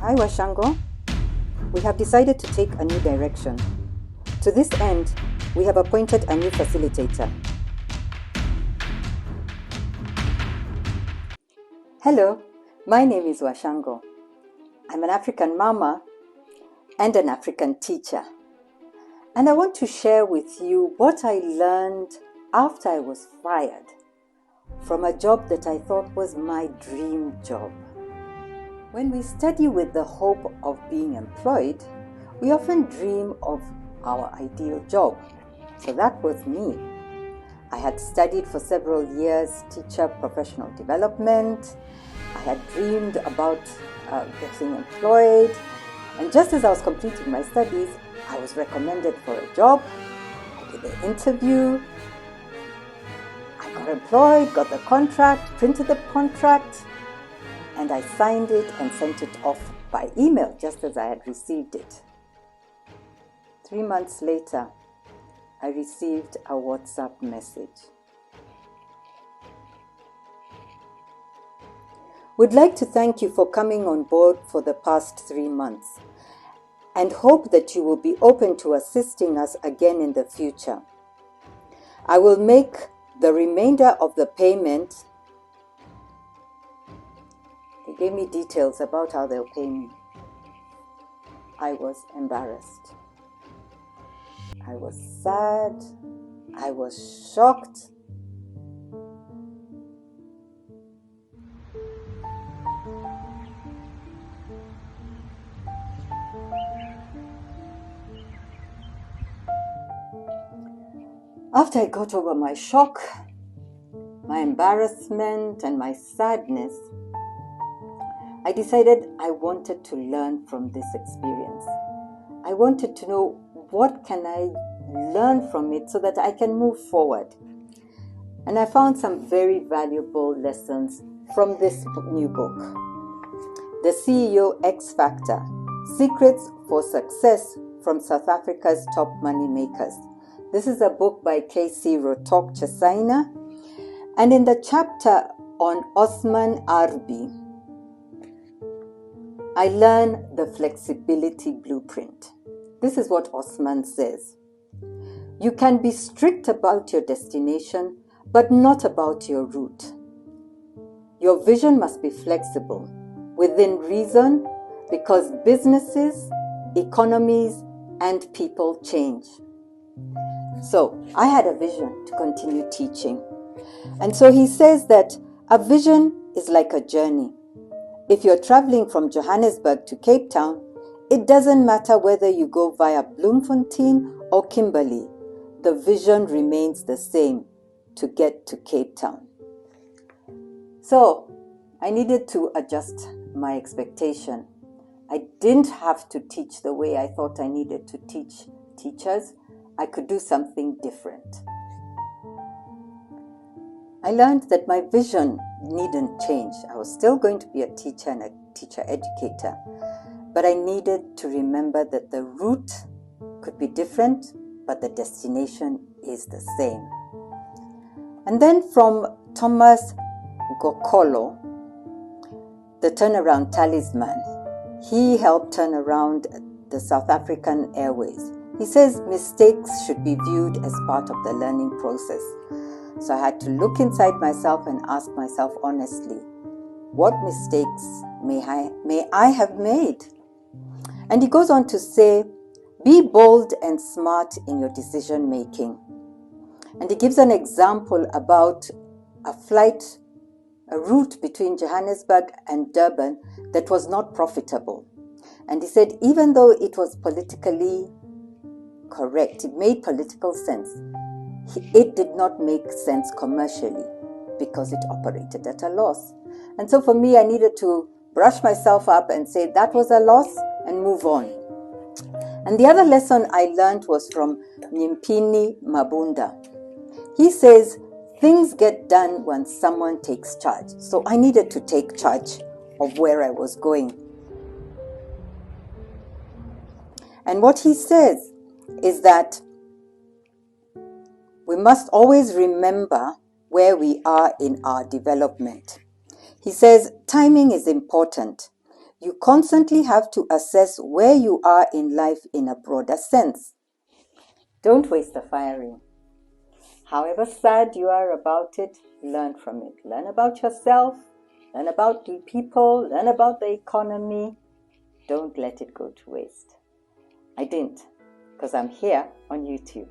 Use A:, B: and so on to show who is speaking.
A: Hi Washango. We have decided to take a new direction. To this end, we have appointed a new facilitator. Hello, my name is Washango. I'm an African mama and an African teacher. And I want to share with you what I learned after I was fired from a job that I thought was my dream job. When we study with the hope of being employed, we often dream of our ideal job. So that was me. I had studied for several years teacher professional development. I had dreamed about getting employed. And just as I was completing my studies, I was recommended for a job. I did the interview. I got employed, got the contract, printed the contract, and I signed it and sent it off by email just as I had received it. 3 months later, I received a WhatsApp message. We'd like to thank you for coming on board for the past 3 months and hope that you will be open to assisting us again in the future. I will make the remainder of the payment. They gave me details about how they'll pay me. I was embarrassed. I was sad. I was shocked. After I got over my shock, my embarrassment, and my sadness, I decided I wanted to learn from this experience. I wanted to know what can I learn from it so that I can move forward. And I found some very valuable lessons from this new book, The CEO X Factor: Secrets for Success from South Africa's Top Money Makers. This is a book by K.C. Rotok Chesaina. And in the chapter on Osman Arbi, I learned the flexibility blueprint. This is what Osman says. You can be strict about your destination, but not about your route. Your vision must be flexible, within reason, because businesses, economies, and people change. So I had a vision to continue teaching. And so he says that a vision is like a journey. If you're traveling from Johannesburg to Cape Town, it doesn't matter whether you go via Bloemfontein or Kimberley. The vision remains the same: to get to Cape Town. So I needed to adjust my expectation. I didn't have to teach the way I thought I needed to teach teachers. I could do something different. I learned that my vision needn't change. I was still going to be a teacher and a teacher educator, but I needed to remember that the route could be different, but the destination is the same. And then from Thomas Gokolo, the turnaround talisman, he helped turn around the South African Airways. He says mistakes should be viewed as part of the learning process. So I had to look inside myself and ask myself honestly, what mistakes may I have made? And he goes on to say, be bold and smart in your decision making. And he gives an example about a route between Johannesburg and Durban that was not profitable. And he said, even though it was politically correct, it made political sense, it did not make sense commercially because it operated at a loss. And so for me, I needed to brush myself up and say that was a loss and move on. And the other lesson I learned was from Nyimpini Mabunda. He says, things get done when someone takes charge. So I needed to take charge of where I was going. And what he says is that we must always remember where we are in our development. He says, timing is important. You constantly have to assess where you are in life in a broader sense. Don't waste the firing. However sad you are about it, learn from it. Learn about yourself, learn about the people, learn about the economy. Don't let it go to waste. I didn't, because I'm here on YouTube.